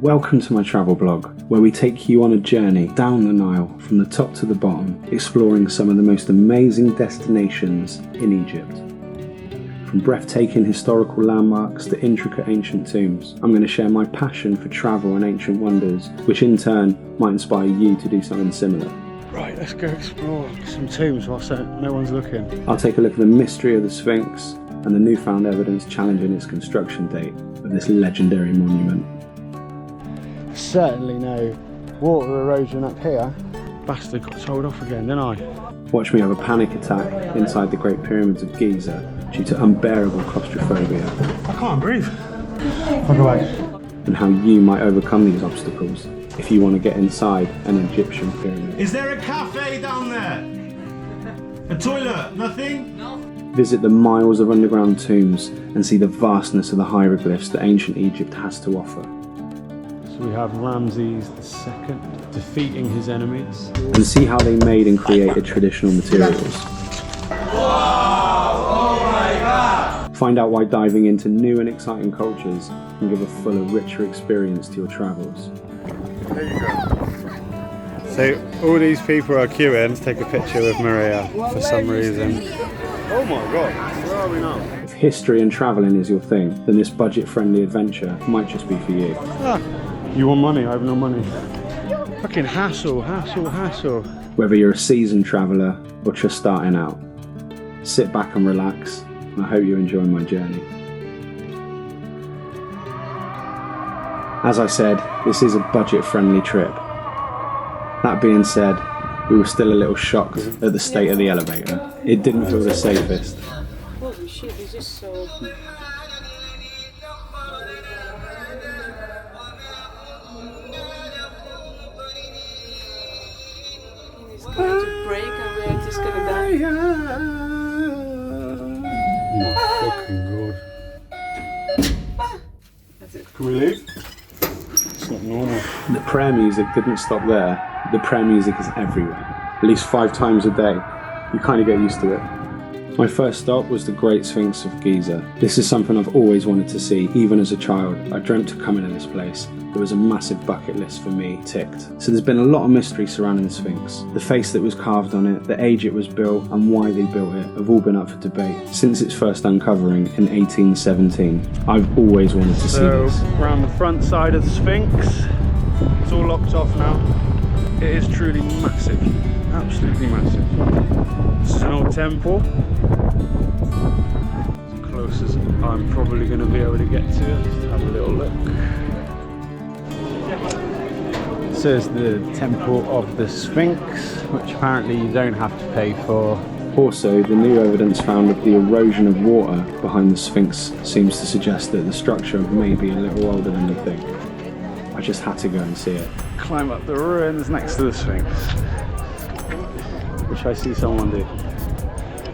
Welcome to my travel blog, where we take you on a journey down the Nile from the top to the bottom, exploring some of the most amazing destinations in Egypt. From breathtaking historical landmarks to intricate ancient tombs, I'm going to share my passion for travel and ancient wonders, which in turn might inspire you to do something similar. Right, let's go explore some tombs whilst no one's looking. I'll take a look at the mystery of the Sphinx and the newfound evidence challenging its construction date of this legendary monument. Certainly no water erosion up here. Bastard got told off again, didn't I? Watch me have a panic attack inside the Great Pyramids of Giza due to unbearable claustrophobia. I can't breathe. Fuck away. And how you might overcome these obstacles if you want to get inside an Egyptian pyramid. Is there a cafe down there? A toilet? Nothing? No. Visit the miles of underground tombs and see the vastness of the hieroglyphs that ancient Egypt has to offer. So we have Ramses II defeating his enemies. And see how they made and created traditional materials. Wow! Oh my god! Find out why diving into new and exciting cultures can give a fuller, richer experience to your travels. There you go. So all these people are queuing to take a picture with Maria for some reason. Oh my god, where are we now? If history and travelling is your thing, then this budget-friendly adventure might just be for you. You want money? I have no money. Fucking hassle. Whether you're a seasoned traveller or just starting out, sit back and relax, and I hope you enjoy my journey. As I said, this is a budget-friendly trip. That being said, we were still a little shocked at the state of the elevator. It didn't feel the safest. Holy shit, it's just so... It's going to break and we're just gonna die. Oh my fucking god. That's it. Can we leave? It's not normal. The prayer music didn't stop there. The prayer music is everywhere. At least 5 times a day. You kind of get used to it. My first stop was the Great Sphinx of Giza. This is something I've always wanted to see, even as a child. I dreamt of coming to this place. There was a massive bucket list for me ticked. So there's been a lot of mystery surrounding the Sphinx. The face that was carved on it, the age it was built, and why they built it have all been up for debate since its first uncovering in 1817. I've always wanted to see this. So, around the front side of the Sphinx, it's all locked off now. It is truly massive, absolutely massive. This is an old temple. As close as I'm probably going to be able to get to it. Just have a little look. This is the Temple of the Sphinx, which apparently you don't have to pay for. Also, the new evidence found of the erosion of water behind the Sphinx seems to suggest that the structure may be a little older than you think. I just had to go and see it. Climb up the ruins next to the Sphinx, which I see someone do.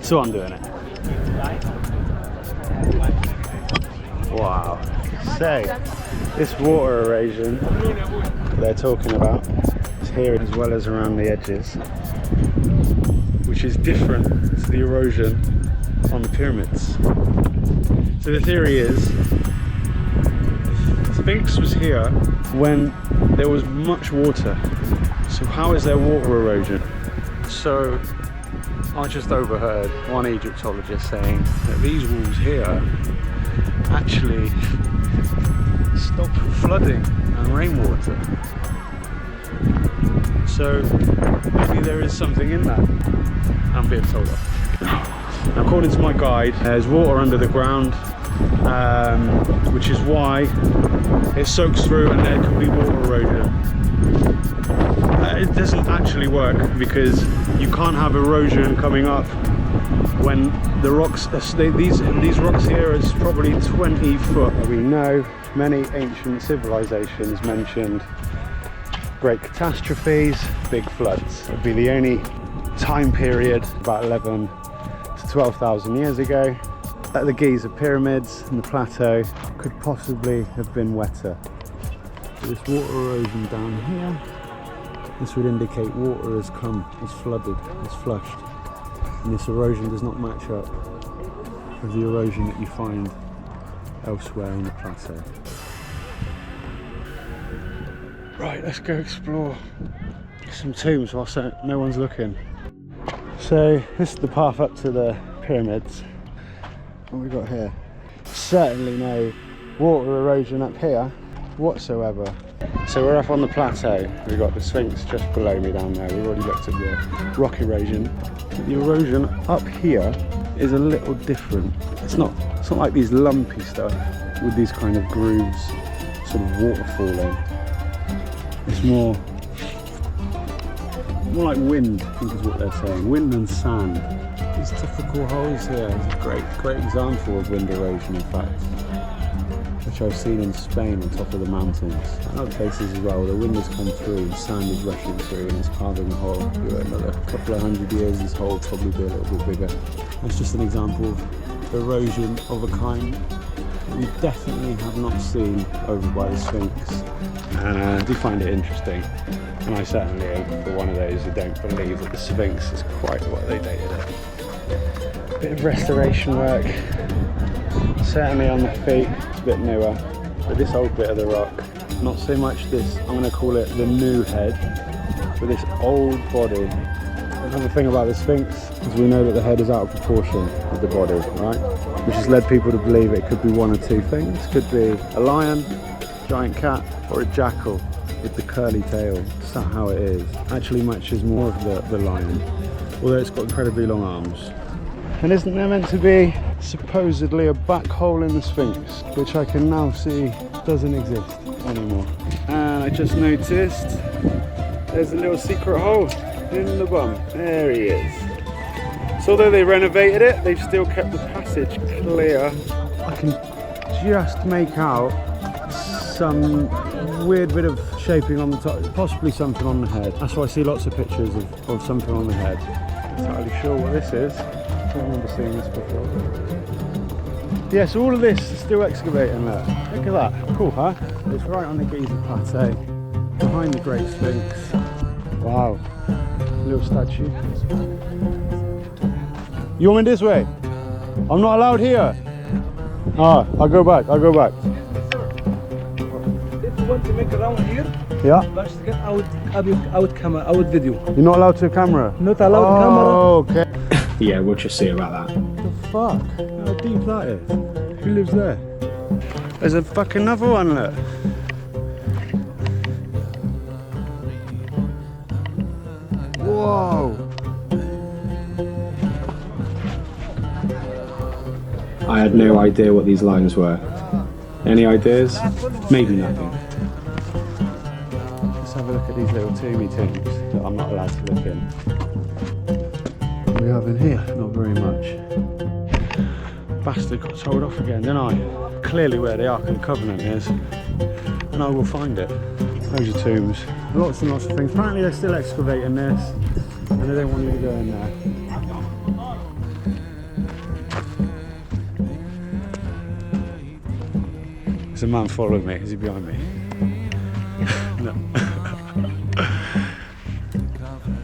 So I'm doing it. Wow. So, this water erosion they're talking about is here as well as around the edges, which is different to the erosion on the pyramids. So the theory is the Sphinx was here when there was much water. So how is there water erosion? So I just overheard one Egyptologist saying that these walls here actually stop flooding and rainwater. So maybe there is something in that. I'm being told off. Now, according to my guide, there's water under the ground, which is why it soaks through and there could be water erosion. It doesn't actually work because you can't have erosion coming up when the rocks, these rocks here is probably 20 foot. We know many ancient civilizations mentioned great catastrophes, big floods. It would be the only time period, about 11 to 12,000 years ago, that the Giza pyramids and the plateau could possibly have been wetter. So this water erosion down here, this would indicate water has come, has flooded, has flushed. And this erosion does not match up with the erosion that you find elsewhere on the plateau. Right, let's go explore some tombs whilst no one's looking. So this is the path up to the pyramids. What have we got here? Certainly no water erosion up here whatsoever. So we're up on the plateau. We've got the Sphinx just below me down there. We've already looked at the rock erosion. But the erosion up here is a little different. It's not like these lumpy stuff with these kind of grooves, sort of waterfalling. It's more like wind, I think is what they're saying. Wind and sand. These typical holes here is a great example of wind erosion, in fact, which I've seen in Spain on top of the mountains and other places as well. The wind has come through and sand is rushing through and it's carving a hole. For another couple of 100 years this hole will probably be a little bit bigger. That's just an example of erosion of a kind that we definitely have not seen over by the Sphinx, and I do find it interesting. And I certainly am for one of those who don't believe that the Sphinx is quite what they dated it. Bit of restoration work, certainly on the feet, it's a bit newer, but this old bit of the rock, not so much this, I'm going to call it the new head, but this old body. Another thing about the Sphinx is we know that the head is out of proportion with the body, right? Which has led people to believe it could be one or two things. Could be a lion, giant cat, or a jackal with the curly tail. That's not how it is. Actually matches more of the lion, although it's got incredibly long arms. And isn't there meant to be supposedly a back hole in the Sphinx, which I can now see doesn't exist anymore. And I just noticed there's a little secret hole in the bum. There he is. So although they renovated it, they've still kept the passage clear. I can just make out some weird bit of shaping on the top, possibly something on the head. That's why I see lots of pictures of something on the head. I'm not entirely sure what this is. I don't remember seeing this before. Yeah, so all of this is still excavating there. Look at that. Cool, huh? It's right on the Giza plateau, behind the Great Sphinx. Wow. Little statue. You want me this way? I'm not allowed here. Ah, I'll go back. If you want to make a round here, Yeah? let's get out camera, out video. You're not allowed to camera? Not allowed camera. Oh, okay. Yeah, we'll just see about that. What the fuck? How deep that is? Who lives there? There's a fucking another one, look. Whoa. I had no idea what these lines were. Any ideas? Maybe nothing. Let's have a look at these little tombs that I'm not allowed to look in. What do we have in here? Not very much. Bastard got told off again, didn't I? Clearly where the Ark of the Covenant is, and I will find it. Those are tombs. Lots and lots of things. Apparently they're still excavating this, and they don't want you to go in there. There's a man following me. Is he behind me? No.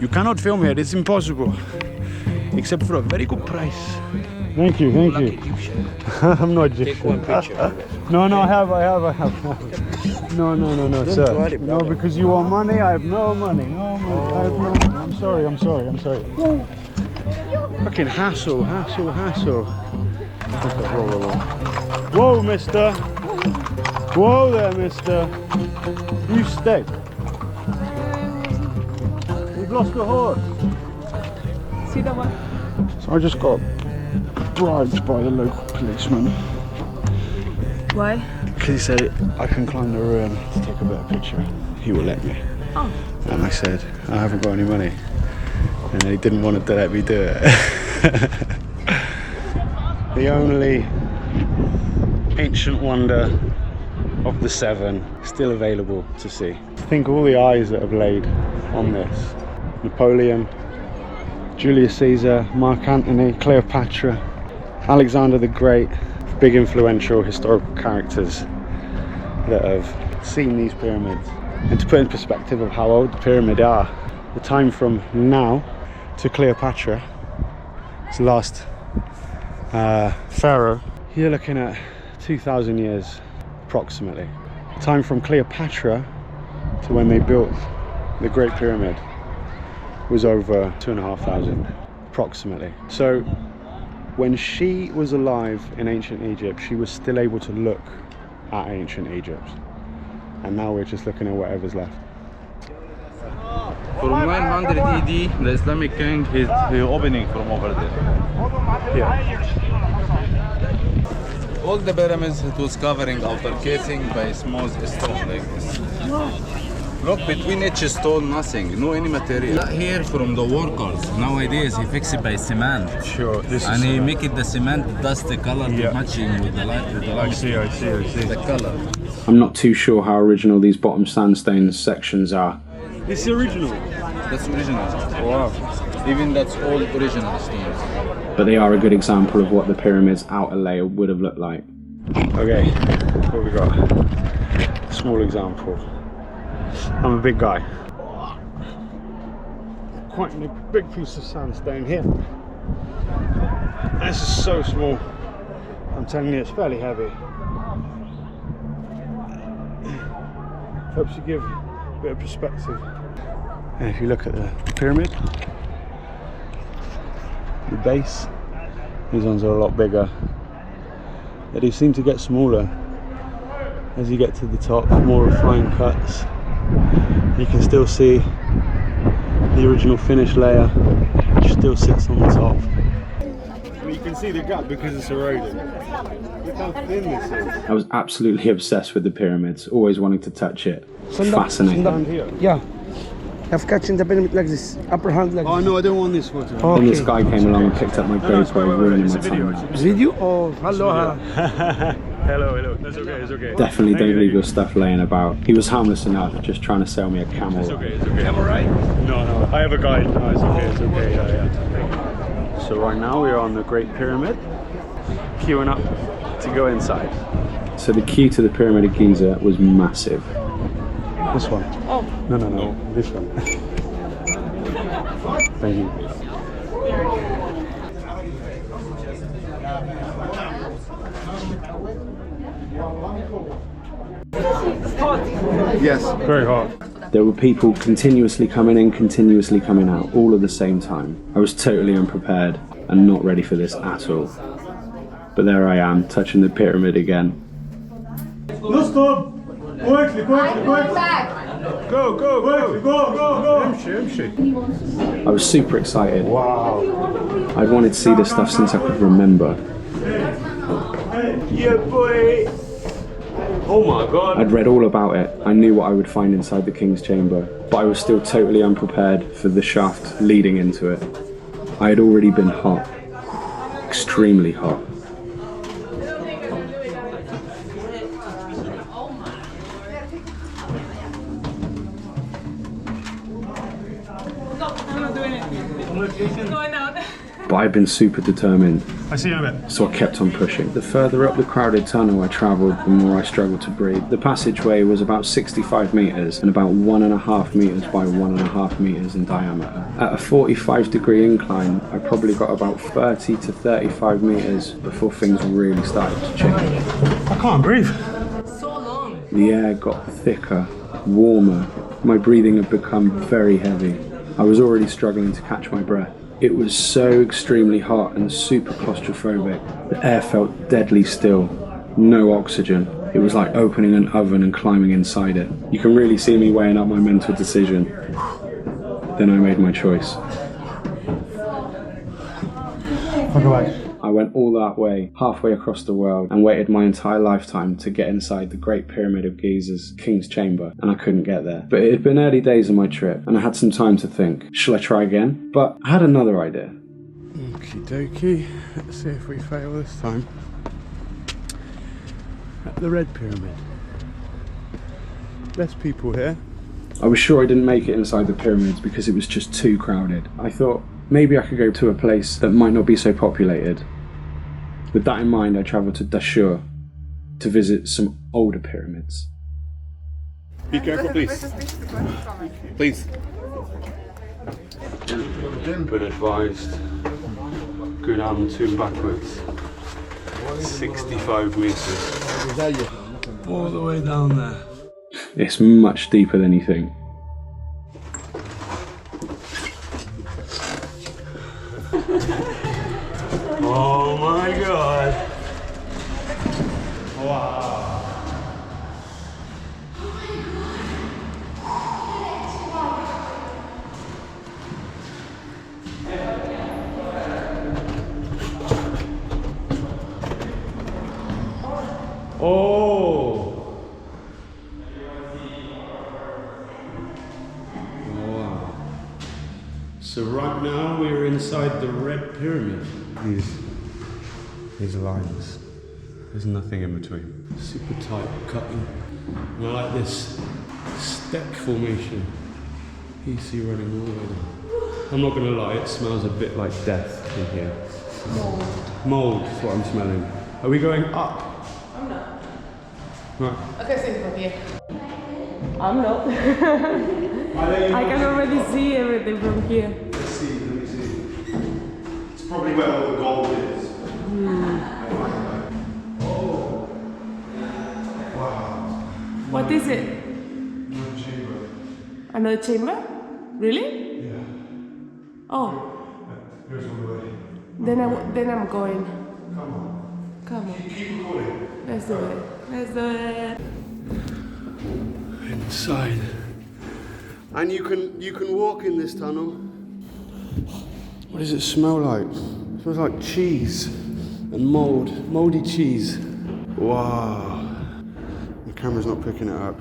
You cannot film here. It's impossible. Except for a very good price. Thank you, thank you. I'm not Egyptian. Take one picture. No, I have. No, sir. worry, No, because you want money. I have no money. No money. I have no money. I'm sorry. Fucking hassle. Whoa, mister. Whoa there, mister. You stay. We've lost the horse. See the one? So I just got bribed by the local policeman. Why? Because he said I can climb the ruin to take a better picture. He will let me. Oh. And I said, I haven't got any money. And he didn't want to let me do it. The only ancient wonder of the seven still available to see. Think all the eyes that have laid on this. Napoleon, Julius Caesar, Mark Antony, Cleopatra, Alexander the Great, big influential historical characters that have seen these pyramids. And to put in perspective of how old the pyramids are, the time from now to Cleopatra, the last pharaoh, you're looking at 2,000 years approximately. Time from Cleopatra to when they built the Great Pyramid was over 2,500 approximately. So when she was alive in ancient Egypt, she was still able to look at ancient Egypt, and now we're just looking at whatever's left. From 900 AD, the Islamic king is opening from over there. Yeah. All the pyramids, it was covering outer casing by small stone like this. Look, between each stone, nothing, no any material. Not here from the workers. Nowadays, he fix it by cement. Sure, this And is he make it the cement dusty color to matching with the light. I see. The color. I'm not too sure how original these bottom sandstone sections are. This is original. That's original. Wow. Even that's all original stones. But they are a good example of what the pyramid's outer layer would have looked like. Okay, what we got? Small example. I'm a big guy. Quite a big piece of sandstone here. This is so small. I'm telling you, it's fairly heavy. Helps you give a bit of perspective. And if you look at the pyramid, the base, these ones are a lot bigger. They do seem to get smaller as you get to the top, more refined cuts. You can still see the original finished layer, which still sits on the top. You can see the gap because it's eroded. Look how thin this is. I was absolutely obsessed with the pyramids, always wanting to touch it. Fascinating. Down here. Yeah. I've catching the pyramid like this, upper hand like Oh this. no, I don't want this photo. Then this guy came along and picked up my GoPro, ruining my time. Video? Oh, hello. Hello. That's okay, it's okay. Definitely don't leave your stuff laying about. He was harmless enough, just trying to sell me a camel. It's okay. Camera right? No, I have a guide. No, it's okay, yeah. So right now we are on the Great Pyramid, queuing up to go inside. So the queue to the Pyramid of Giza was massive. This one? Oh. No, this one. Thank you. Yes. Very hot. There were people continuously coming in, continuously coming out, all at the same time. I was totally unprepared and not ready for this at all. But there I am, touching the pyramid again. No stop. Quickly. Go. I was super excited. Wow. I'd wanted to see this stuff since I could remember. Yeah, boy. Oh my god. I'd read all about it. I knew what I would find inside the king's chamber, but I was still totally unprepared for the shaft leading into it. I had already been hot. Extremely hot. But I'd been super determined, I see you in a bit. so I kept on pushing. The further up the crowded tunnel I travelled, the more I struggled to breathe. The passageway was about 65 metres and about 1.5 metres by 1.5 metres in diameter. At a 45-degree incline, I probably got about 30 to 35 metres before things really started to change. I can't breathe. So long. The air got thicker, warmer. My breathing had become very heavy. I was already struggling to catch my breath. It was so extremely hot and super claustrophobic. The air felt deadly still. No oxygen. It was like opening an oven and climbing inside it. You can really see me weighing up my mental decision. Then I made my choice. I went all that way, halfway across the world, and waited my entire lifetime to get inside the Great Pyramid of Giza's King's Chamber, and I couldn't get there. But it had been early days of my trip, and I had some time to think. Shall I try again? But I had another idea. Okie dokie. Let's see if we fail this time. At the Red Pyramid. Less people here. I was sure I didn't make it inside the pyramids because it was just too crowded. I thought maybe I could go to a place that might not be so populated. With that in mind, I travelled to Dahshur to visit some older pyramids. Be careful, please. Please. Been advised. Go down the tomb backwards. 65 metres. All the way down there. It's much deeper than you think. Oh my god. Wow. Oh. Wow. So right now we're inside the Red Pyramid. These lines. There's nothing in between. Super tight cutting. And I like this step formation. You see running all the way down. I'm not gonna lie, it smells a bit like death in here. Mold. Mold is what I'm smelling. Are we going up? I'm not. Right. I can see from here. I'm not. I can already see everything from here. Let's see, let me see. It's probably where all the gold is. Oh. Wow. What is it? Another chamber. Another chamber? Really? Yeah. Oh, Here's one way. then I'm going. Come on. Come on. Keep recording. Let's do it. Let's do it. Inside. And you can walk in this tunnel. What does it smell like? It smells like cheese and moldy cheese. Wow. The camera's not picking it up.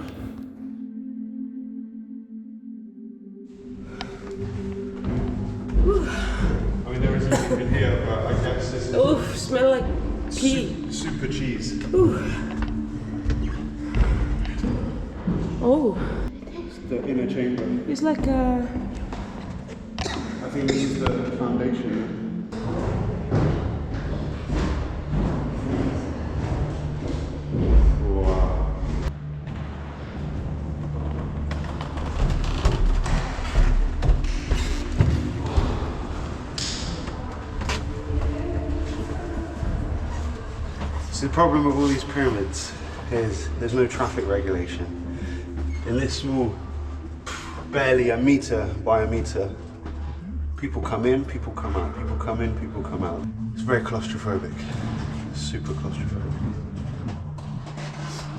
I mean, there isn't anything in here, but I guess this is Oof, smell like pea. super cheese. Ooh. Oh, It's the inner chamber. it's like a. I think this is the foundation. Wow. So the problem with all these pyramids is there's no traffic regulation. In this small, barely a meter by a meter, people come in, people come out, people come in, people come out. It's very claustrophobic, super claustrophobic.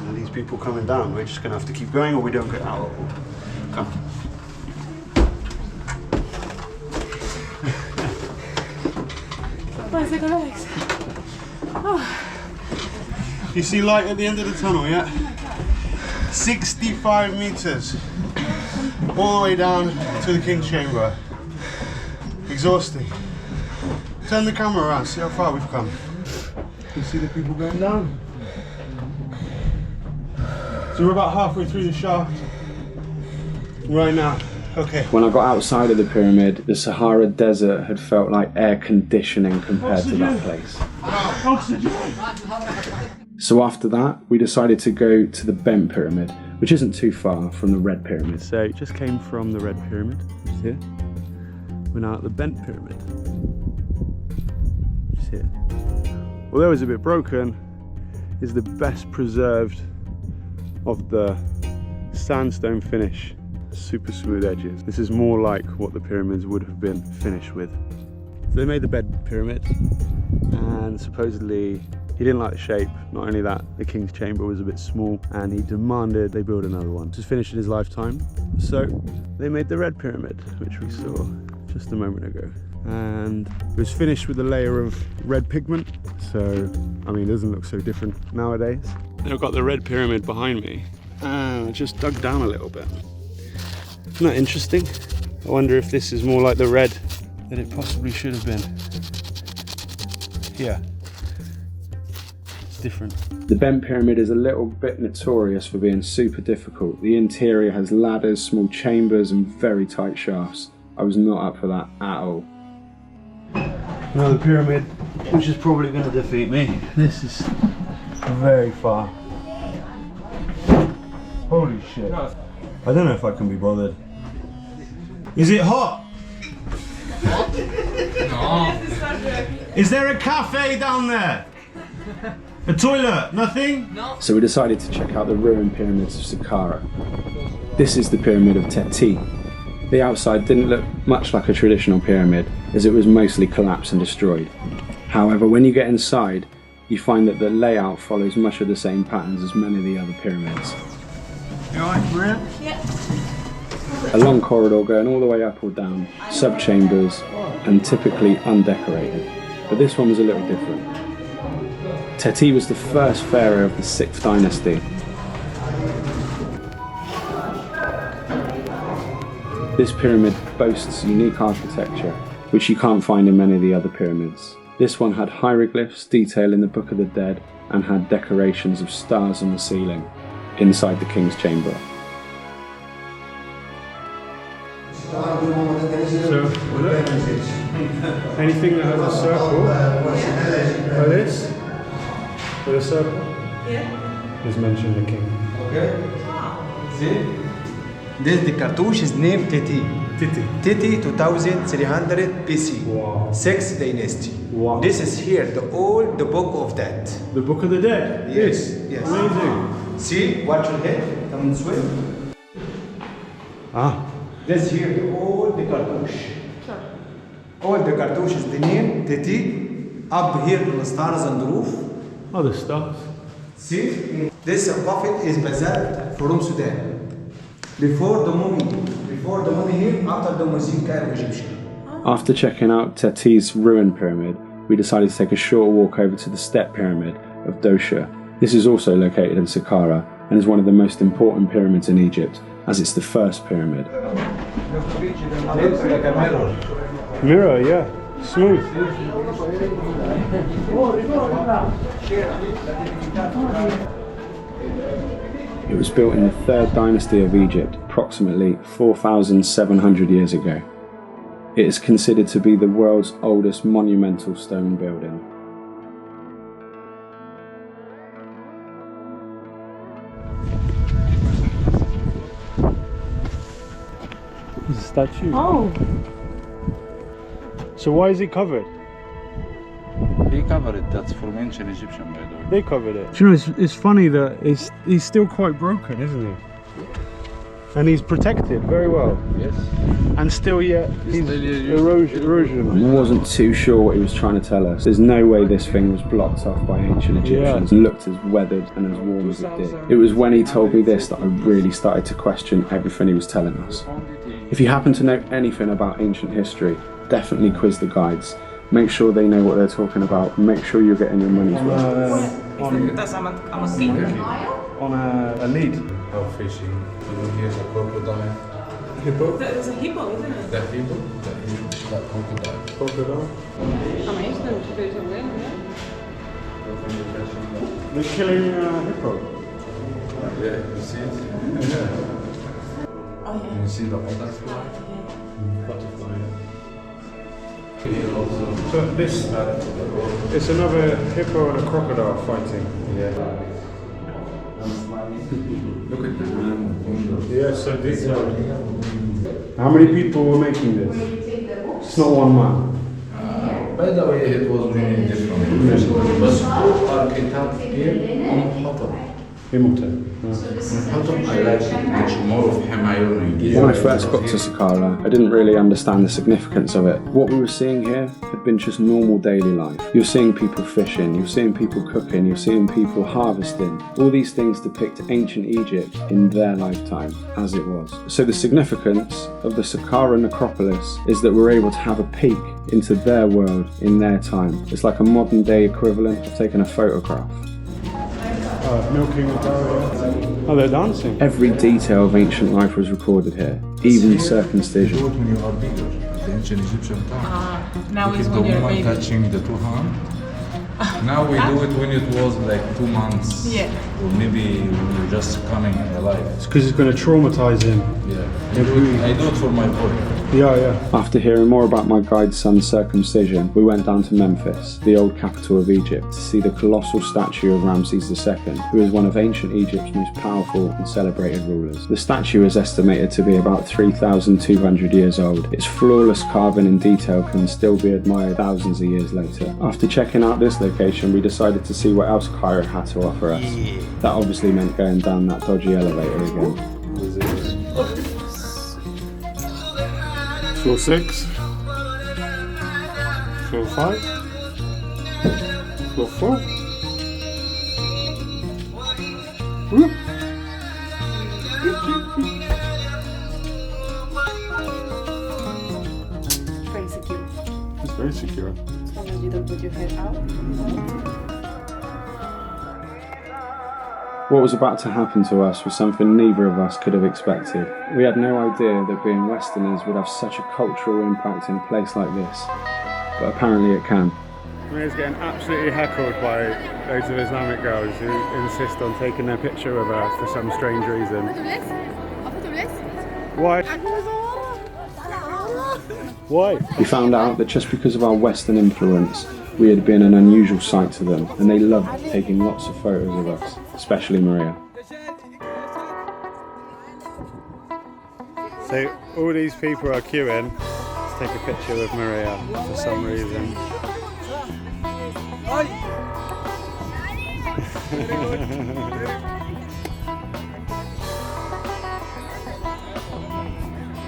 And these people coming down, we're just gonna have to keep going or we don't get out. Come. Where's it going, Alex? Oh. You see light at the end of the tunnel, yeah? 65 meters, all the way down to the King's Chamber. Exhausting. Turn the camera around, see how far we've come. You see the people going down? So we're about halfway through the shaft right now. Okay. When I got outside of the pyramid, the Sahara Desert had felt like air conditioning compared to that place. Oxygen. So after that, we decided to go to the Bent Pyramid, which isn't too far from the Red Pyramid. So it just came from the Red Pyramid, which is here. We're now at the Bent Pyramid, which is here. Although it's a bit broken, is the best preserved of the sandstone finish, super smooth edges. This is more like what the pyramids would have been finished with. So they made the Bent Pyramid, and supposedly he didn't like the shape. Not only that, the King's Chamber was a bit small and he demanded they build another one. Just finished in his lifetime. So they made the Red Pyramid, which we saw just a moment ago. And it was finished with a layer of red pigment. So, I mean, it doesn't look so different nowadays. Then I've got the Red Pyramid behind me and I just dug down a little bit. Isn't that interesting? I wonder if this is more like the red that it possibly should have been. Yeah. Different. The Bent Pyramid is a little bit notorious for being super difficult. The interior has ladders, small chambers and very tight shafts. I was not up for that at all. Another pyramid, which is probably going to defeat me. This is very far. Holy shit. I don't know if I can be bothered. Is it hot? No. Is there a cafe down there? A toilet, nothing? So we decided to check out the ruined pyramids of Saqqara. This is the pyramid of Teti. The outside didn't look much like a traditional pyramid, as it was mostly collapsed and destroyed. However, when you get inside, you find that the layout follows much of the same patterns as many of the other pyramids. You alright, Maria? A long corridor going all the way up or down, sub-chambers, and typically undecorated. But this one was a little different. Teti was the first pharaoh of the 6th dynasty. This pyramid boasts unique architecture, which you can't find in many of the other pyramids. This one had hieroglyphs, detail in the Book of the Dead, and had decorations of stars on the ceiling, inside the king's chamber. So, look. Anything that has a circle, like this, with a circle, is mentioned the king. Okay. See? This the cartouche is named Teti. Teti 2300 BC. Wow. 6th dynasty. Wow. This is here, the book of that. The Book of the Dead? Yes. Yes. Amazing. See, watch your head, come and swim. Ah. This here, the cartouche. All the cartouche is the name Teti. Up here the stars on the roof. Oh, the stars. See? This coffin is basalt from Sudan. Before the mummy here, after the museum Cairo Egyptian. After checking out Teti's ruined pyramid, we decided to take a short walk over to the step pyramid of Dahshur. This is also located in Saqqara and is one of the most important pyramids in Egypt, as it's the first pyramid. Looks like a mirror. Mirror, yeah. Smooth. It was built in the 3rd dynasty of Egypt, approximately 4,700 years ago. It is considered to be the world's oldest monumental stone building. It's a statue. Oh. So why is it covered? He covered it. That's from ancient Egyptian, by the way. They covered it. Do you know, it's funny that he's still quite broken, isn't he? And he's protected very well. Yes. And still yet, he's erosion. I wasn't too sure what he was trying to tell us. There's no way this thing was blocked off by ancient Egyptians and looked as weathered and as worn as it did. It was when he told me this that I really started to question everything he was telling us. If you happen to know anything about ancient history, definitely quiz the guides. Make sure they know what they're talking about, and make sure you're getting your money's worth. On a lead. Oh, fishing. Here's a crocodile. Hippo? There's a hippo, isn't it? That hippo? That crocodile. Crocodile? Amazing. There's a whale, yeah. They're killing hippo. Yeah, you see it? Yeah. Oh, yeah. You see the butterfly? Butterfly. Here also. So this, it's another hippo and a crocodile fighting. Yeah. Look at the hand. Yeah, so detailed. How many people were making this? It's not one man. By the way, it was many different professionals. But who are Kitab here? Imhotep. I like it more of Humayun. When I first got to Saqqara, I didn't really understand the significance of it. What we were seeing here had been just normal daily life. You're seeing people fishing, you're seeing people cooking, you're seeing people harvesting. All these things depict ancient Egypt in their lifetime, as it was. So the significance of the Saqqara necropolis is that we're able to have a peek into their world in their time. It's like a modern day equivalent of taking a photograph. Milking the cow. Oh, they're dancing. Every detail of ancient life was recorded here, even circumcision. Do it when you are bigger. The ancient Egyptian time. Now Look is at when the you're a woman baby. touching the two hands. Now we do it when it was like 2 months. Yeah. Or maybe when you're just coming alive. It's because it's going to traumatize him. Yeah. I do it for my boy. Yeah. After hearing more about my guide's son's circumcision, we went down to Memphis, the old capital of Egypt, to see the colossal statue of Ramses II, who is one of ancient Egypt's most powerful and celebrated rulers. The statue is estimated to be about 3,200 years old. Its flawless carving and detail can still be admired thousands of years later. After checking out this location, we decided to see what else Cairo had to offer us. That obviously meant going down that dodgy elevator again. Floor 6. Floor 5. Floor 4. Whoop. Very secure. It's very secure. As long as you don't put your head out. What was about to happen to us was something neither of us could have expected. We had no idea that being Westerners would have such a cultural impact in a place like this, but apparently it can. Maria's getting absolutely heckled by loads of Islamic girls who insist on taking their picture with her for some strange reason. Why? Why? We found out that just because of our Western influence, we had been an unusual sight to them, and they loved taking lots of photos of us, especially Maria. So all these people are queuing to take a picture with Maria for some reason.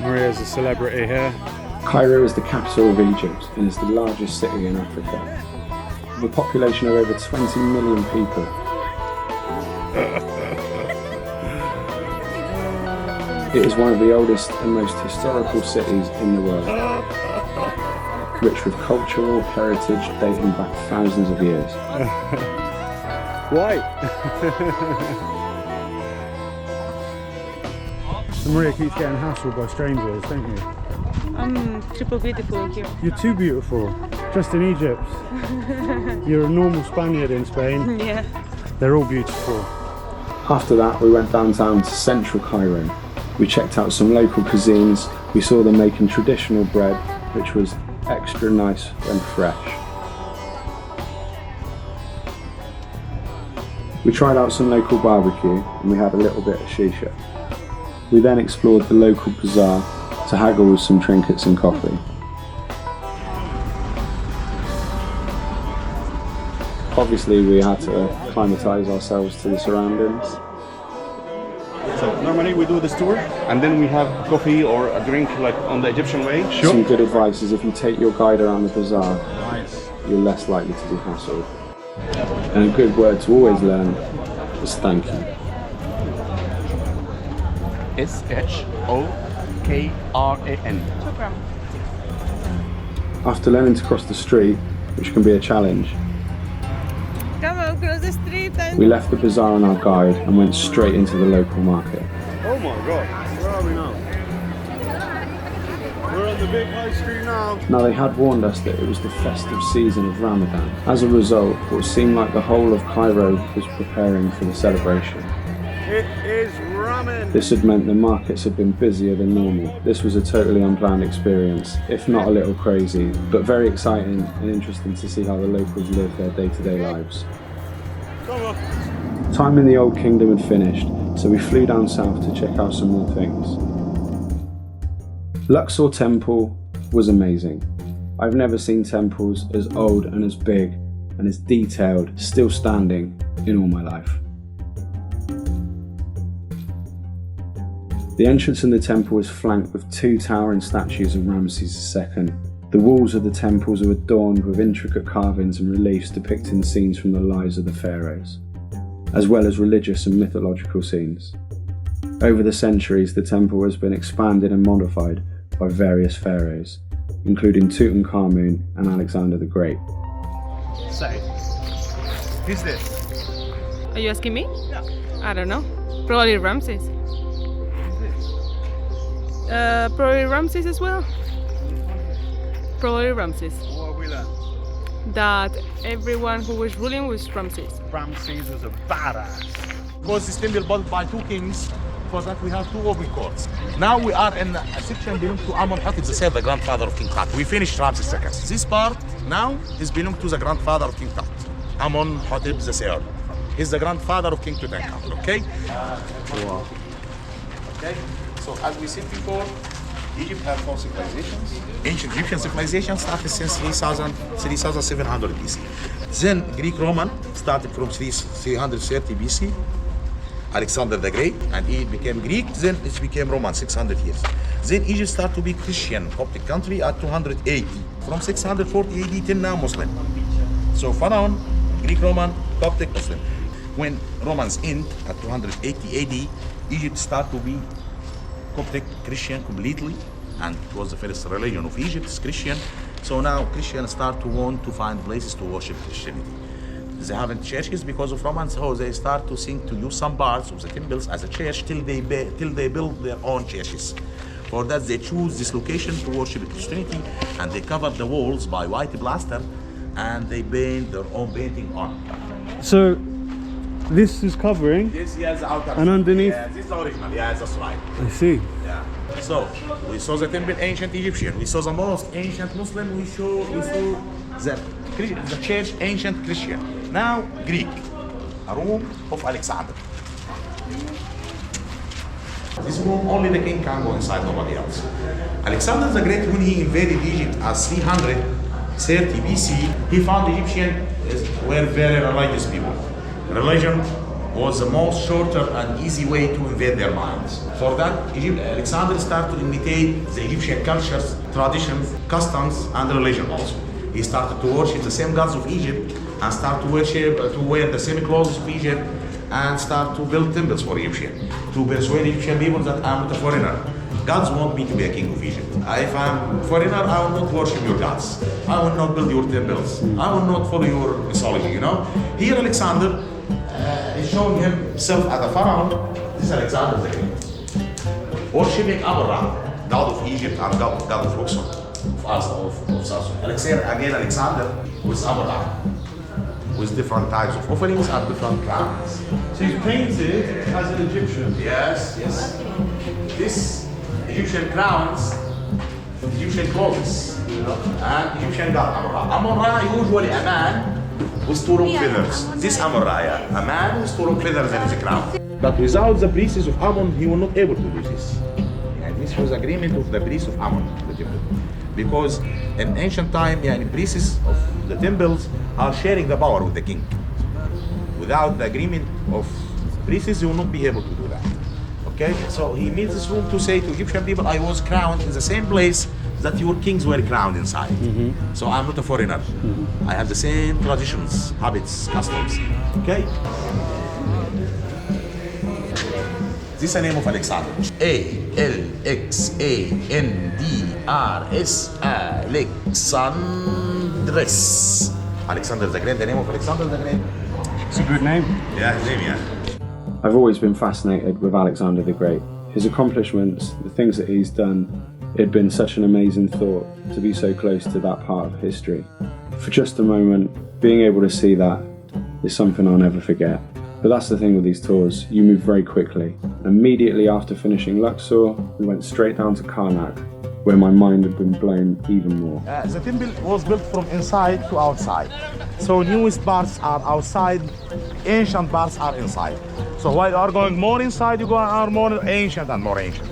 Maria's a celebrity here. Cairo is the capital of Egypt and is the largest city in Africa, with a population of over 20 million people. It is one of the oldest and most historical cities in the world, rich with cultural heritage dating back thousands of years. Why? So Maria keeps getting hassled by strangers, don't you? I'm triple beautiful here. You're too beautiful, just in Egypt. You're a normal Spaniard in Spain. Yeah. They're all beautiful. After that, we went downtown to central Cairo. We checked out some local cuisines. We saw them making traditional bread, which was extra nice and fresh. We tried out some local barbecue and we had a little bit of shisha. We then explored the local bazaar to haggle with some trinkets and coffee. Obviously we had to acclimatise ourselves to the surroundings. So normally we do this tour and then we have coffee or a drink like on the Egyptian way. Some good advice is if you take your guide around the bazaar, you're less likely to be hassled. And a good word to always learn is thank you. S-H-O-K-R-A-N. After learning to cross the street, which can be a challenge, Come on, cross the street and... we left the bazaar on our guide and went straight into the local market. Oh my god, where are we now? We're on the big high street now. Now they had warned us that it was the festive season of Ramadan. As a result, what seemed like the whole of Cairo was preparing for the celebration. It is ramen. This had meant the markets had been busier than normal. This was a totally unplanned experience, if not a little crazy, but very exciting and interesting to see how the locals live their day-to-day lives. Come on. Time in the Old Kingdom had finished, so we flew down south to check out some more things. Luxor Temple was amazing. I've never seen temples as old and as big and as detailed, still standing, in all my life. The entrance in the temple is flanked with two towering statues of Ramses II. The walls of the temples are adorned with intricate carvings and reliefs depicting scenes from the lives of the pharaohs, as well as religious and mythological scenes. Over the centuries, the temple has been expanded and modified by various pharaohs, including Tutankhamun and Alexander the Great. Say, who's this? Are you asking me? Yeah. I don't know. Probably Ramses. Probably Ramses as well. Probably Ramses. What we learn? That everyone who was ruling was Ramses. Ramses was a badass. Because this temple built by two kings before that we have 2 open courts. Now we are in a section belonging to Hatshepsut, the grandfather of King Tut. We finished Ramses II. This part now is belong to the grandfather of King Tut, Amenhotep III. He's the grandfather of King Tutankhamun, okay? Wow. Okay, so as we said before, Egypt had 4 civilizations. Ancient Egyptian civilization started since 3700 BC. Then Greek-Roman started from 330 BC. Alexander the Great, and it became Greek, then it became Roman, 600 years. Then Egypt started to be Christian, Coptic country at 280. From 640 AD till now Muslim. So Pharaoh, Greek-Roman, Coptic, Muslim. When Romans end at 280 AD, Egypt started to be Coptic Christian completely, and it was the first religion of Egypt, is Christian. So now Christians start to want to find places to worship Christianity. They haven't churches because of Romans, so they start to think to use some parts of the temples as a church till they build their own churches. For that they choose this location to worship Christianity, and they cover the walls by white plaster, and they paint their own painting on. So this is covering, This is the outer. and underneath. Yeah, this is the original. Yeah, that's right. I see. Yeah. So we saw the temple ancient Egyptian. We saw the mosque ancient Muslim. We saw the church ancient Christian. Now Greek, a room of Alexander. This room only the king can go inside, nobody else. Alexander the Great, when he invaded Egypt as 330 BC, he found Egyptians were very religious people. Religion was the most shorter and easy way to invade their minds. For that, Alexander started to imitate the Egyptian cultures, traditions, customs, and religion also. He started to worship the same gods of Egypt, and start to wear the same clothes of Egypt, and start to build temples for Egyptians, to persuade Egyptian people that I'm not a foreigner. Gods want me to be a king of Egypt. If I'm a foreigner, I will not worship your gods. I will not build your temples. I will not follow your mythology, you know? Here Alexander is showing himself as a pharaoh. This is Alexander the Great. Worshipping Abu, god of Egypt and god of Luxor, of Saqqara. Alexander was Abu, with different types of offerings and different crowns. So he's painted as an Egyptian. Yes, yes. This Egyptian crowns, Egyptian clothes, and Egyptian god Amon-Ra, usually a man with 2 long feathers. This Amon-Ra, a man with 2 long feathers in his crown. But without the priests of Ammon, he was not able to do this. And this was agreement of the priests of Ammon, the temple. Because in ancient time, priests of the temples are sharing the power with the king. Without the agreement of priests, you will not be able to do that. Okay, so he made this room to say to Egyptian people, I was crowned in the same place that your kings were crowned inside. So I'm not a foreigner. I have the same traditions, habits, customs. Okay? This is the name of Alexander. A-L-X-A-N-D-R-S, Alexandros. Alexander the Great, the name of Alexander the Great. It's a good name. Yeah, his name, yeah. I've always been fascinated with Alexander the Great. His accomplishments, the things that he's done, it had been such an amazing thought to be so close to that part of history. For just a moment, being able to see that is something I'll never forget. But that's the thing with these tours, you move very quickly. Immediately after finishing Luxor, we went straight down to Karnak, where my mind had been blown even more. The temple was built from inside to outside. So newest parts are outside, ancient parts are inside. So while you are going more inside, you are more ancient and more ancient.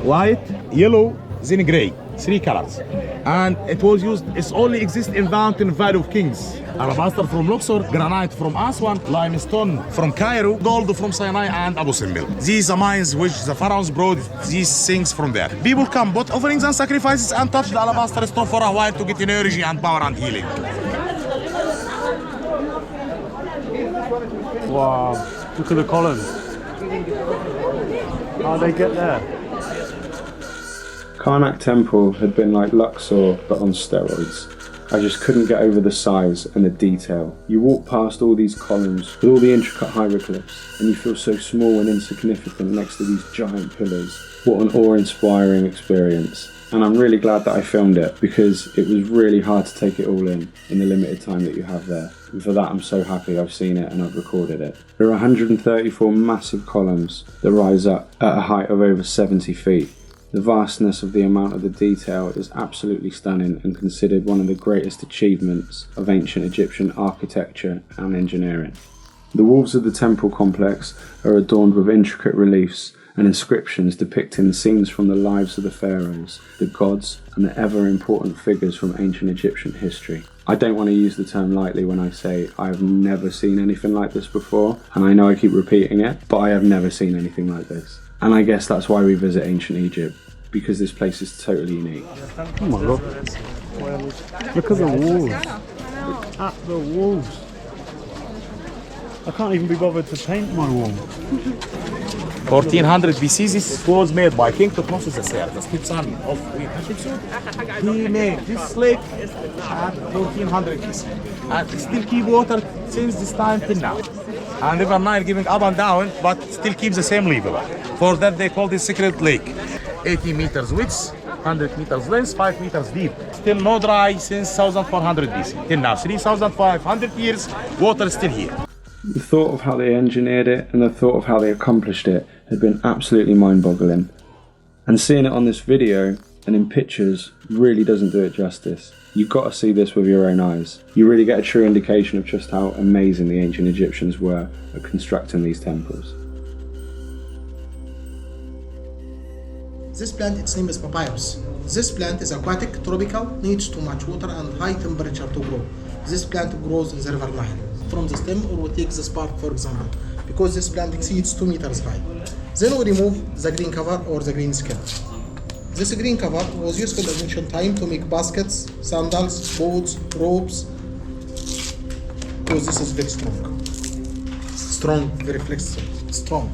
White, yellow, then gray, 3 colors. And it was used, it only exists in Mountain Valley of Kings. Alabaster from Luxor, granite from Aswan, limestone from Cairo, gold from Sinai and Abu Simbel. These are mines which the pharaohs brought these things from there. People come, brought offerings and sacrifices and touch the alabaster stone for a while to get energy and power and healing. Wow, look at the columns. How'd they get there? Karnak Temple had been like Luxor but on steroids. I just couldn't get over the size and the detail. You walk past all these columns with all the intricate hieroglyphs and you feel so small and insignificant next to these giant pillars. What an awe-inspiring experience. And I'm really glad that I filmed it because it was really hard to take it all in the limited time that you have there. and for that I'm so happy I've seen it and I've recorded it. There are 134 massive columns that rise up at a height of over 70 feet. The vastness of the amount of the detail is absolutely stunning and considered one of the greatest achievements of ancient Egyptian architecture and engineering. The walls of the temple complex are adorned with intricate reliefs and inscriptions depicting scenes from the lives of the pharaohs, the gods, and the ever-important figures from ancient Egyptian history. I don't want to use the term lightly when I say I've never seen anything like this before, and I know I keep repeating it, but I have never seen anything like this. And I guess that's why we visit ancient Egypt, because this place is totally unique. Oh my god. Look at the walls. Look at the walls. I can't even be bothered to paint my wall. 1400 BC, this was made by King Thutmose III, the stepson of Hatshepsut. He made this lake at 1400 BC. And it still keep water since this time till now. And River Nile giving up and down, but still keeps the same level. For that they call this secret lake. 80 meters width, 100 meters length, 5 meters deep. Still no dry since 1400 BC. Till now, 3,500 years, water is still here. The thought of how they engineered it and the thought of how they accomplished it had been absolutely mind-boggling. And seeing it on this video and in pictures really doesn't do it justice. You've got to see this with your own eyes. You really get a true indication of just how amazing the ancient Egyptians were at constructing these temples. This plant, its name is papyrus. This plant is aquatic, tropical, needs too much water and high temperature to grow. This plant grows in the river Nile. From the stem, or we take this part for example, because this plant exceeds 2 meters high. Then we remove the green cover or the green skin. This green cover was useful in ancient time to make baskets, sandals, boats, ropes, because this is very strong. Strong, very flexible, strong.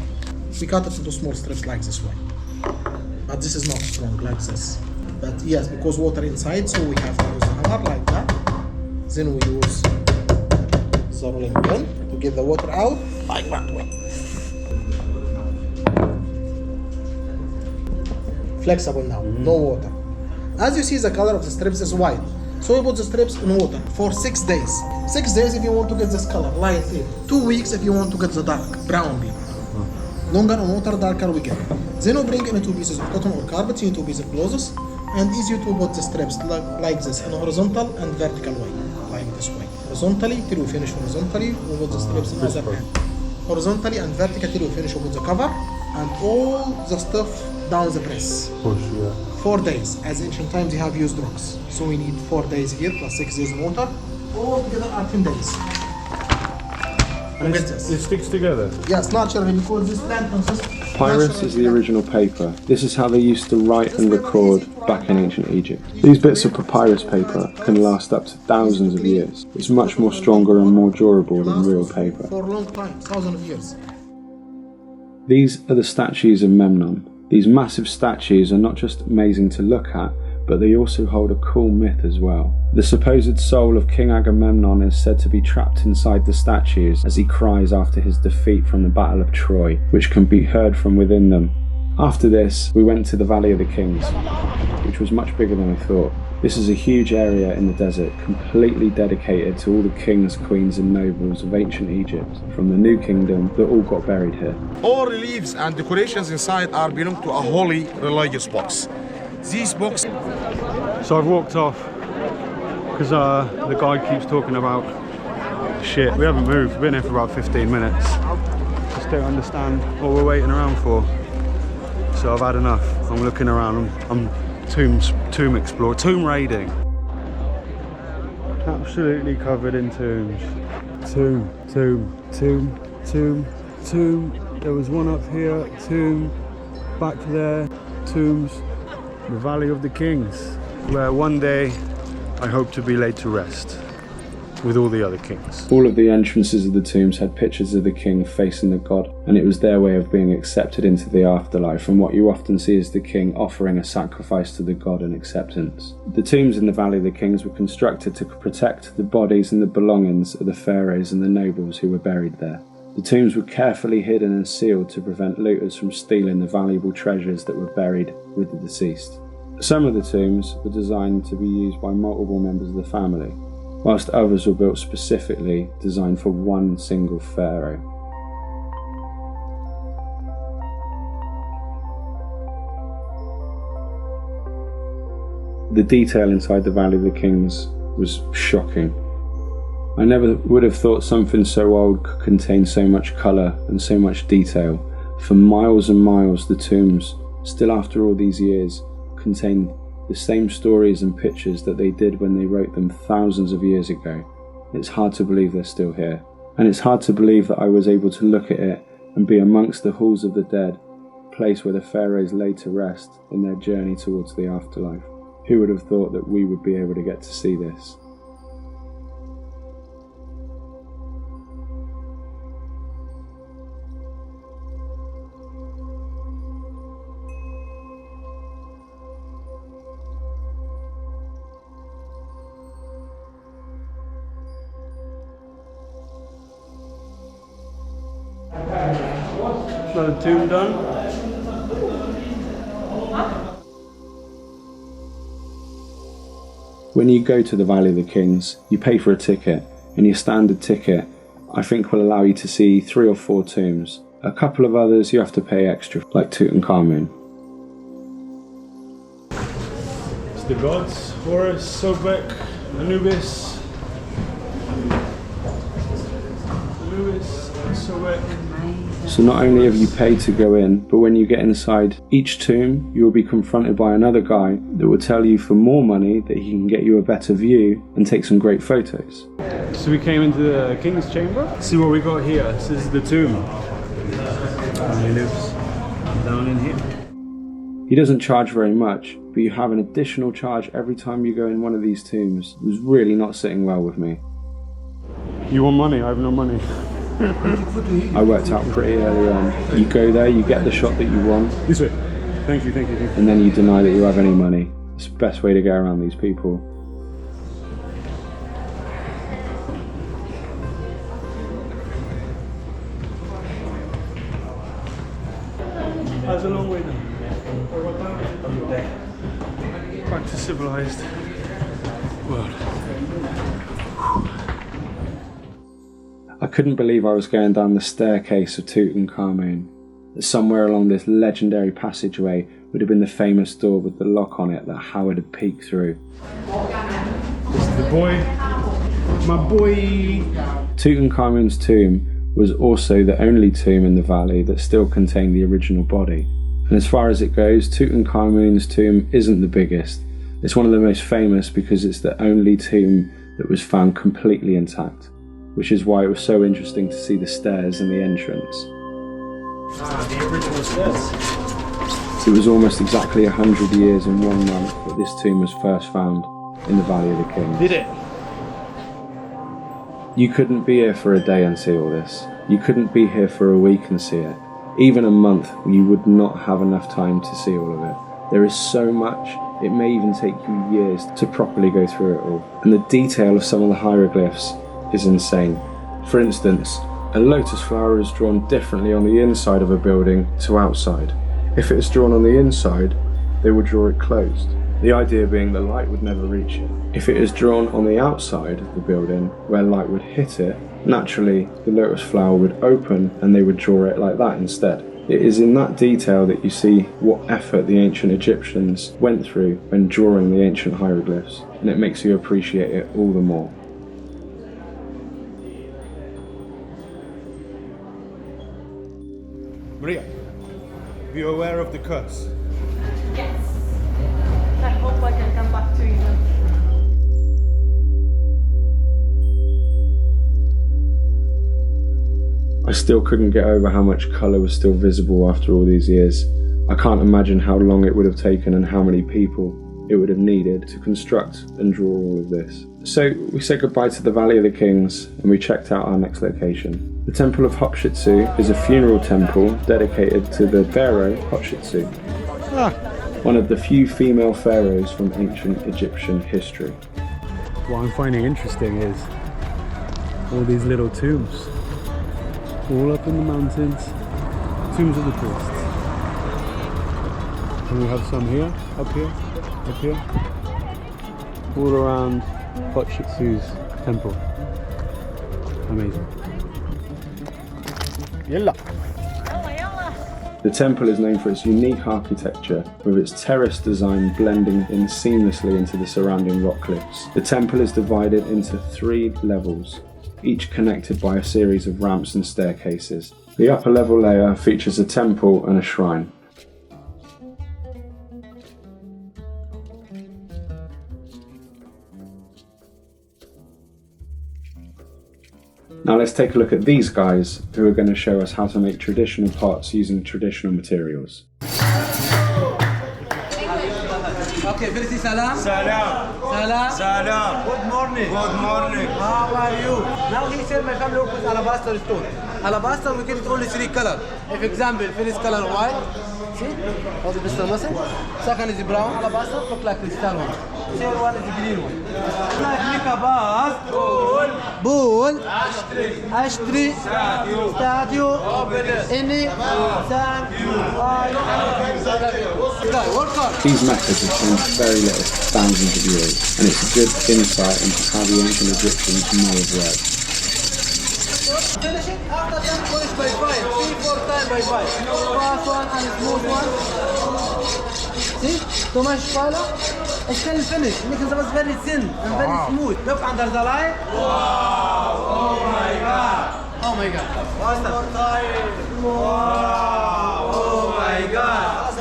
We cut it into small strips like this way. But this is not strong like this. But yes, because water inside, so we have to use the hammer like that. Then we use the rolling pin to get the water out like that way. Flexible now, no water. As you see, the color of the strips is white. So we put the strips in water for 6 days. 6 days if you want to get this color, light here. 2 weeks if you want to get the dark, brown here. Longer on water, darker we get. Then we bring in 2 pieces of cotton or carpet, in 2 pieces of clothes, and easy to put the strips like this in a horizontal and vertical way, like this way. Horizontally till we finish horizontally, we put the strips in the other hand. Horizontally and vertically till we finish with the cover, and all the stuff down the press. Push, yeah. 4 days, as ancient times they have used rocks. So we need 4 days here plus 6 days of water, all together are 10 days. And it sticks together? Yes, naturally, because this plant consists. Papyrus is the original paper. This is how they used to write and record back in ancient Egypt. These bits of papyrus paper can last up to thousands of years. It's much more stronger and more durable than real paper. For a long time, thousands of years. These are the statues of Memnon. These massive statues are not just amazing to look at, but they also hold a cool myth as well. The supposed soul of King Agamemnon is said to be trapped inside the statues as he cries after his defeat from the Battle of Troy, which can be heard from within them. After this, we went to the Valley of the Kings, which was much bigger than I thought. This is a huge area in the desert, completely dedicated to all the kings, queens and nobles of ancient Egypt from the New Kingdom that all got buried here. All reliefs and decorations inside are belong to a holy religious box. These books. So I've walked off because the guide keeps talking about shit. We haven't moved, we've been here for about 15 minutes. Just don't understand what we're waiting around for. So I've had enough. I'm looking around, I'm tomb explorer, tomb raiding. Absolutely covered in tombs. Tomb. There was one up here, tomb, back there, tombs. The Valley of the Kings, where one day I hope to be laid to rest with all the other kings. All of the entrances of the tombs had pictures of the king facing the god, and it was their way of being accepted into the afterlife, and what you often see is the king offering a sacrifice to the god in acceptance. The tombs in the Valley of the Kings were constructed to protect the bodies and the belongings of the pharaohs and the nobles who were buried there. The tombs were carefully hidden and sealed to prevent looters from stealing the valuable treasures that were buried with the deceased. Some of the tombs were designed to be used by multiple members of the family. whilst others were built specifically designed for one single pharaoh. The detail inside the Valley of the Kings was shocking. I never would have thought something so old could contain so much colour and so much detail. For miles and miles, the tombs, still after all these years, contain the same stories and pictures that they did when they wrote them thousands of years ago. It's hard to believe they're still here. And it's hard to believe that I was able to look at it and be amongst the halls of the dead, a place where the pharaohs lay to rest in their journey towards the afterlife. Who would have thought that we would be able to get to see this? Another tomb done. When you go to the Valley of the Kings, you pay for a ticket, and your standard ticket, I think, will allow you to see 3 or 4 tombs. A couple of others you have to pay extra, like Tutankhamun. It's the gods, Horus, Sobek, Anubis, Sobek. So not only have you paid to go in, but when you get inside each tomb, you will be confronted by another guy that will tell you for more money that he can get you a better view and take some great photos. So we came into the king's chamber. See what we got here. This is the tomb. And he lives down in here. He doesn't charge very much, but you have an additional charge every time you go in one of these tombs. It was really not sitting well with me. You want money? I have no money. I worked out pretty early on. You go there, you get the shot that you want. This way. Thank you. And then you deny that you have any money. It's the best way to go around these people. That's a long way now. Back to civilized world. I couldn't believe I was going down the staircase of Tutankhamun. That somewhere along this legendary passageway would have been the famous door with the lock on it that Howard had peeked through. This is the boy. My boy. Tutankhamun's tomb was also the only tomb in the valley that still contained the original body. And as far as it goes, Tutankhamun's tomb isn't the biggest. It's one of the most famous because it's the only tomb that was found completely intact, which is why it was so interesting to see the stairs in the entrance. The original stairs. It was almost exactly 100 years and 1 month that this tomb was first found in the Valley of the Kings. Did it? You couldn't be here for a day and see all this. You couldn't be here for a week and see it. Even a month, you would not have enough time to see all of it. There is so much, it may even take you years to properly go through it all. And the detail of some of the hieroglyphs is insane. For instance, a lotus flower is drawn differently on the inside of a building to outside. If it is drawn on the inside, they would draw it closed. The idea being the light would never reach it. If it is drawn on the outside of the building, where light would hit it, naturally the lotus flower would open and they would draw it like that instead. It is in that detail that you see what effort the ancient Egyptians went through when drawing the ancient hieroglyphs, and it makes you appreciate it all the more. Maria, be aware of the cuts. Yes. I hope I can come back to you. I still couldn't get over how much colour was still visible after all these years. I can't imagine how long it would have taken and how many people it would have needed to construct and draw all of this. So we said goodbye to the Valley of the Kings and we checked out our next location. The Temple of Hatshepsut is a funeral temple dedicated to the pharaoh Hatshepsut, one of the few female pharaohs from ancient Egyptian history. What I'm finding interesting is all these little tombs, all up in the mountains, tombs of the priests. And we have some here, up here, all around Hatshepsut's temple. Amazing. Yalla. The temple is known for its unique architecture, with its terrace design blending in seamlessly into the surrounding rock cliffs. The temple is divided into 3 levels, each connected by a series of ramps and staircases. The upper level layer features a temple and a shrine. Now let's take a look at these guys who are going to show us how to make traditional pots using traditional materials. Okay, first salam. Salam. Salam. Salam. Good morning. Good morning. How are you? Now he said my family work with alabaster stone. Alabaster we get it only 3 colors. If example, first color white, see? All the crystal muscle. Second is brown alabaster, look like crystal one. Third one is the green one. Like bus. Bull. Ashtri. Statue. Any. Thank you. Work hard. These methods have changed very little for thousands of years, and it's a good insight into how the ancient Egyptians may have worked. Finish it after that, finish by 5. 3-4 times by 5. Fast one and smooth one. See? Too much color. It can finish because it was very thin and very smooth. Look under the light. Wow! Oh my god! Oh my god! One more time. Wow! Oh my god!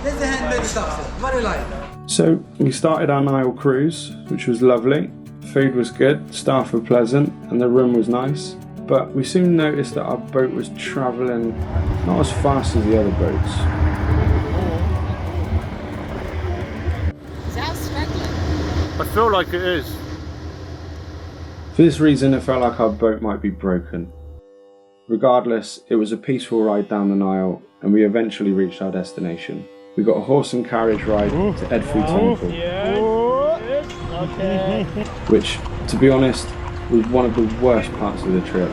This is handmade stuff, very light. So we started our Nile cruise, which was lovely. Food was good, staff were pleasant, and the room was nice. But we soon noticed that our boat was travelling not as fast as the other boats. I feel like it is. For this reason, it felt like our boat might be broken. Regardless, it was a peaceful ride down the Nile, and we eventually reached our destination. We got a horse and carriage ride to Edfu Temple, which, to be honest, was one of the worst parts of the trip.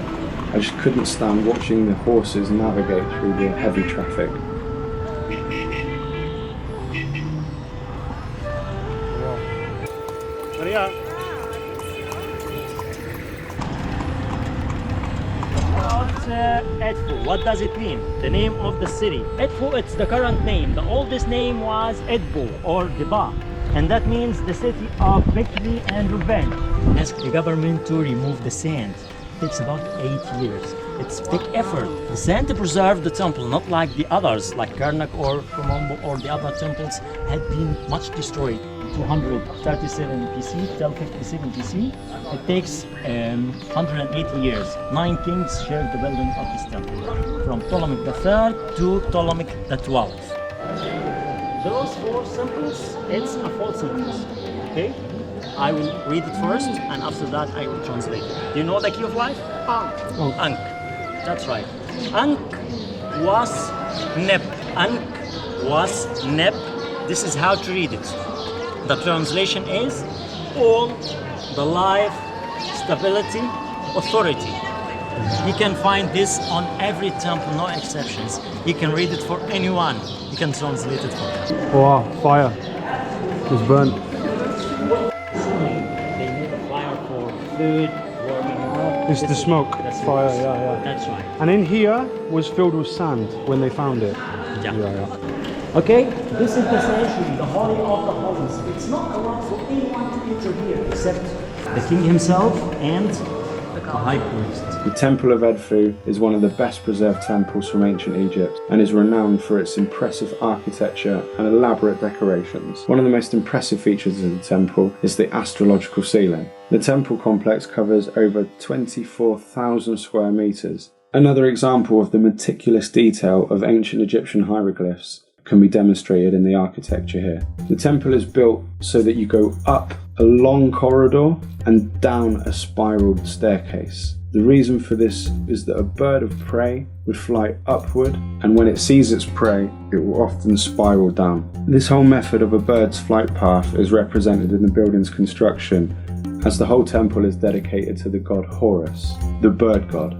I just couldn't stand watching the horses navigate through the heavy traffic. Edfu. What does it mean? The name of the city. Edfu, it's the current name. The oldest name was Edfu or Deba, and that means the city of victory and revenge. Ask the government to remove the sand. It takes about 8 years. It's big effort. The sand to preserve the temple, not like the others, like Karnak or Komombo or the other temples, had been much destroyed. 237 BC, 1257 BC. It takes 180 years. 9 kings shared the building of this temple, from Ptolemy III to Ptolemy XII. Those 4 symbols, it's a false symbols. Okay? I will read it first, and after that I will translate it. Do you know the key of life? Ankh. Ankh. That's right. Ankh was Neb. Ankh was Neb. This is how to read it. The translation is all the life, stability, authority. You can find this on every temple, no exceptions. You can read it for anyone. You can translate it for them. Wow, fire. It's burnt. They made a fire for food, warming up. It's the smoke. That's fire, right. yeah. That's right. And in here was filled with sand when they found it. Yeah. Okay, this is the sanctuary, the Holy of the Holies. It's not allowed for anyone to enter here except the king himself and the high priest. The Temple of Edfu is one of the best preserved temples from ancient Egypt and is renowned for its impressive architecture and elaborate decorations. One of the most impressive features of the temple is the astrological ceiling. The temple complex covers over 24,000 square meters. Another example of the meticulous detail of ancient Egyptian hieroglyphs can be demonstrated in the architecture here. The temple is built so that you go up a long corridor and down a spiraled staircase. The reason for this is that a bird of prey would fly upward, and when it sees its prey, it will often spiral down. This whole method of a bird's flight path is represented in the building's construction, as the whole temple is dedicated to the god Horus, the bird god.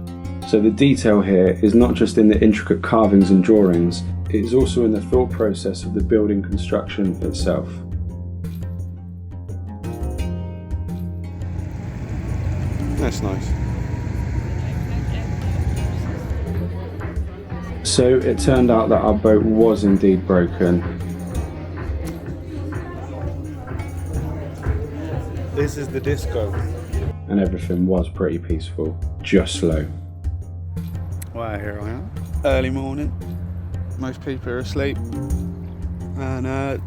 So the detail here is not just in the intricate carvings and drawings, it is also in the thought process of the building construction itself. That's nice. So it turned out that our boat was indeed broken. This is the disco. And everything was pretty peaceful, just slow. Wow, here I am. Early morning. Most people are asleep. And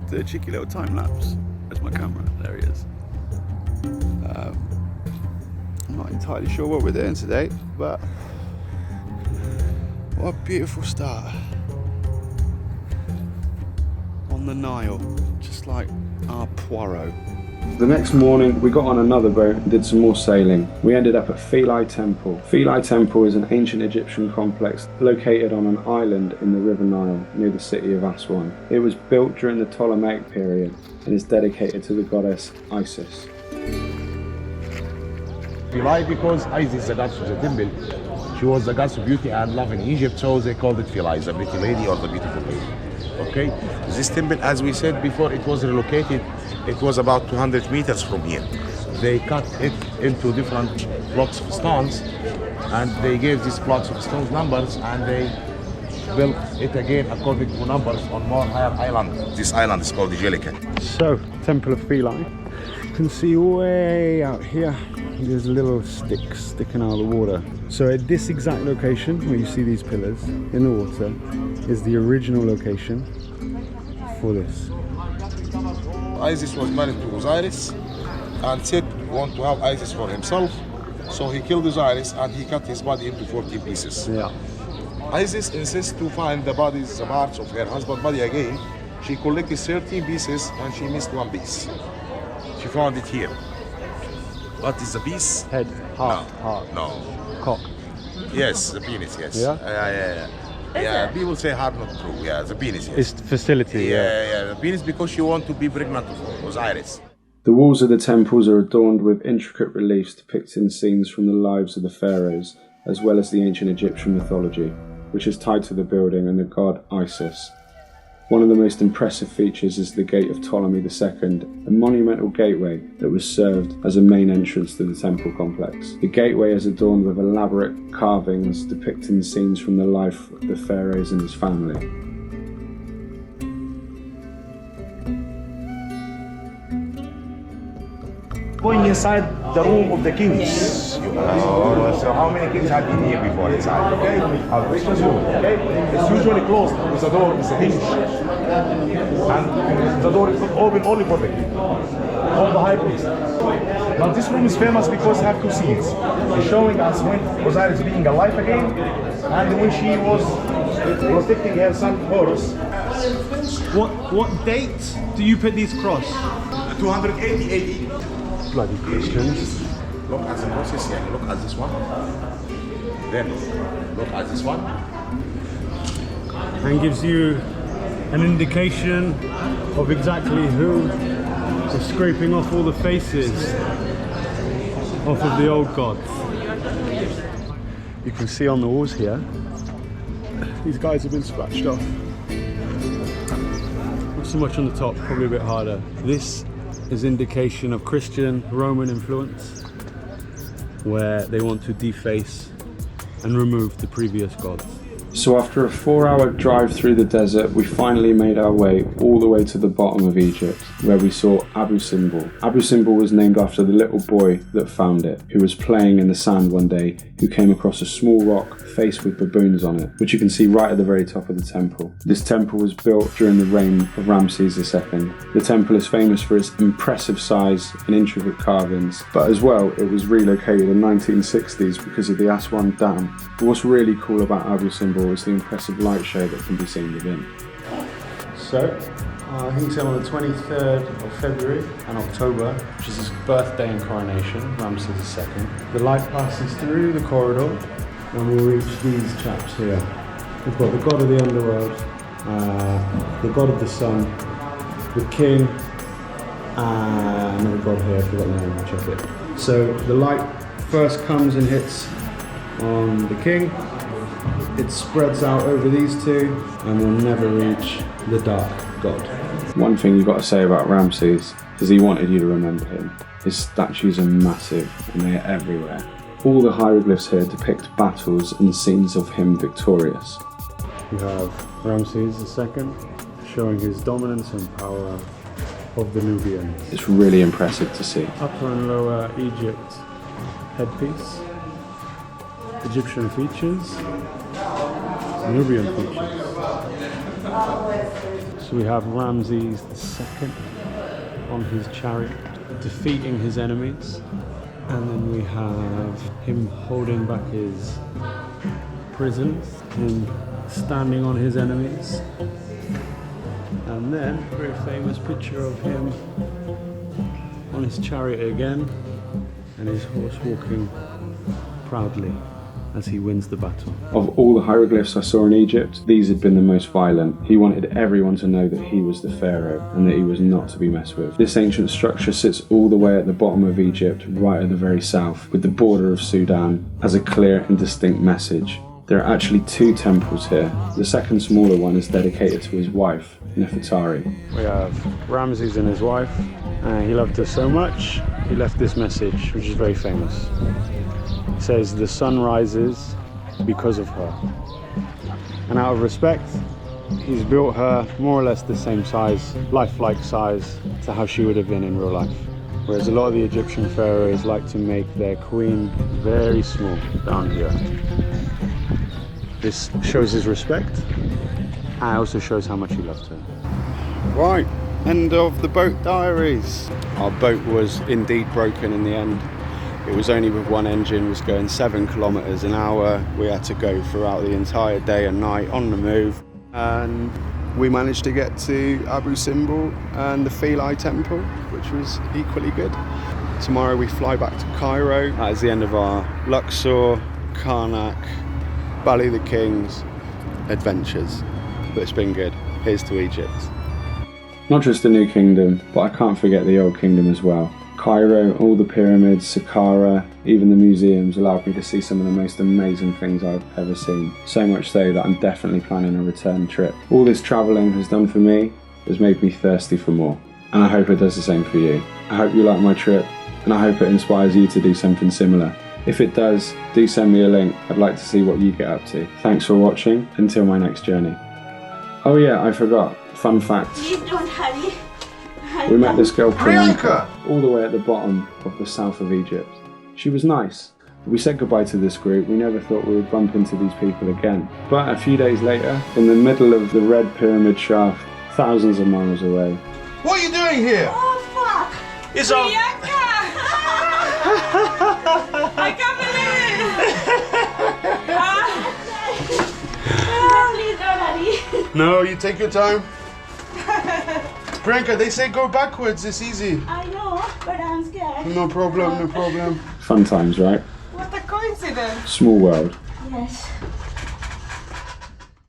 do a cheeky little time lapse. There's my camera. There he is. I'm not entirely sure what we're doing today, but what a beautiful start. On the Nile, just like our Poirot. The next morning, we got on another boat and did some more sailing. We ended up at Philae Temple. Philae Temple is an ancient Egyptian complex located on an island in the River Nile near the city of Aswan. It was built during the Ptolemaic period and is dedicated to the goddess Isis. Philae because Isis, the goddess of the temple, she was the goddess of beauty and love in Egypt, so they called it Philae, the pretty lady or the beautiful lady. Okay, this temple, as we said before, it was relocated. It was about 200 meters from here. They cut it into different blocks of stones, and they gave these blocks of stones numbers, and they built it again according to numbers on more higher island. This island is called the Jellica. So, Temple of Philae. You can see way out here, there's little sticks sticking out of the water. So at this exact location, where you see these pillars in the water, is the original location for this. Isis was married to Osiris, and Set wanted to have Isis for himself, so he killed Osiris and he cut his body into 14 pieces. Yeah. Isis insists to find the bodies, the parts of her husband's body again. She collected 13 pieces and she missed one piece. She found it here. What is the piece? Head, heart, heart. No. Cock. Yes, the penis, yes. Yeah? Yeah, people say heart, not true. Yeah, the penis, yes. It's facility, Yeah, the penis because she wants to be pregnant with Osiris. The walls of the temples are adorned with intricate reliefs depicting scenes from the lives of the pharaohs, as well as the ancient Egyptian mythology, which is tied to the building and the god Isis. One of the most impressive features is the Gate of Ptolemy II, a monumental gateway that was served as a main entrance to the temple complex. The gateway is adorned with elaborate carvings depicting scenes from the life of the pharaohs and his family. Going inside the room of the kings. So how many kings have been here before inside? Okay, a Christmas room. Okay, it's usually closed with the door with a hinge, and the door is not open only for the king or the high priest. But this room is famous because it has two scenes. It's showing us when Osiris being alive again, and when she was protecting her son Horus. What date do you put these cross? 280 AD. Bloody Christians. Look at the process here. Look at this one. Then look at this one. And gives you an indication of exactly who is scraping off all the faces off of the old gods. You can see on the walls here, these guys have been scratched off. Not so much on the top, probably a bit harder. This is indication of Christian Roman influence, where they want to deface and remove the previous gods. So after a 4-hour drive through the desert, we finally made our way all the way to the bottom of Egypt, where we saw Abu Simbel. Abu Simbel was named after the little boy that found it, who was playing in the sand one day, who came across a small rock faced with baboons on it, which you can see right at the very top of the temple. This temple was built during the reign of Ramses II. The temple is famous for its impressive size and intricate carvings, but as well, it was relocated in the 1960s because of the Aswan Dam. But what's really cool about Abu Simbel is the impressive light show that can be seen within. So, I think it's on the 23rd of February and October, which is his birthday and coronation, Ramses II. The light passes through the corridor and we'll reach these chaps here. We've got the god of the underworld, the god of the sun, the king, and another god here, I forgot the name, I'll check it. So the light first comes and hits on the king. It spreads out over these two and will never reach the dark god. One thing you've got to say about Ramses is he wanted you to remember him. His statues are massive and they are everywhere. All the hieroglyphs here depict battles and scenes of him victorious. We have Ramses II showing his dominance and power of the Nubians. It's really impressive to see. Upper and Lower Egypt headpiece, Egyptian features, Nubian features. So we have Ramses II on his chariot, defeating his enemies. And then we have him holding back his prison, him standing on his enemies. And then a very famous picture of him on his chariot again, and his horse walking proudly as he wins the battle. Of all the hieroglyphs I saw in Egypt, these had been the most violent. He wanted everyone to know that he was the pharaoh and that he was not to be messed with. This ancient structure sits all the way at the bottom of Egypt, right at the very south, with the border of Sudan as a clear and distinct message. There are actually 2 temples here. The second smaller one is dedicated to his wife, Nefertari. We have Ramses and his wife. He loved her so much, he left this message, which is very famous. It says, "The sun rises because of her." And out of respect, he's built her more or less the same size, lifelike size, to how she would have been in real life. Whereas a lot of the Egyptian pharaohs like to make their queen very small down here. This shows his respect, and also shows how much he loved her. Right, end of the boat diaries. Our boat was indeed broken in the end. It was only with one engine, was going 7 kilometers an hour. We had to go throughout the entire day and night on the move. And we managed to get to Abu Simbel and the Philae temple, which was equally good. Tomorrow we fly back to Cairo. That is the end of our Luxor, Karnak, Valley of the Kings adventures. But it's been good. Here's to Egypt. Not just the new kingdom, but I can't forget the old kingdom as well. Cairo, all the pyramids, Saqqara, even the museums allowed me to see some of the most amazing things I've ever seen. So much so that I'm definitely planning a return trip. All this travelling has done for me has made me thirsty for more. And I hope it does the same for you. I hope you like my trip, and I hope it inspires you to do something similar. If it does, do send me a link. I'd like to see what you get up to. Thanks for watching. Until my next journey. Oh yeah, I forgot. Fun fact. Please don't hurry. We met this girl Priyanka all the way at the bottom of the south of Egypt. She was nice. We said goodbye to this group. We never thought we would bump into these people again. But a few days later, in the middle of the Red Pyramid shaft, thousands of miles away. What are you doing here? Oh fuck! It's on. I can't believe it! Please don't hurry. No, you take your time. Priyanka, they say go backwards, it's easy. I know, but I'm scared. No problem, no problem. Fun times, right? What a coincidence! Small world. Yes.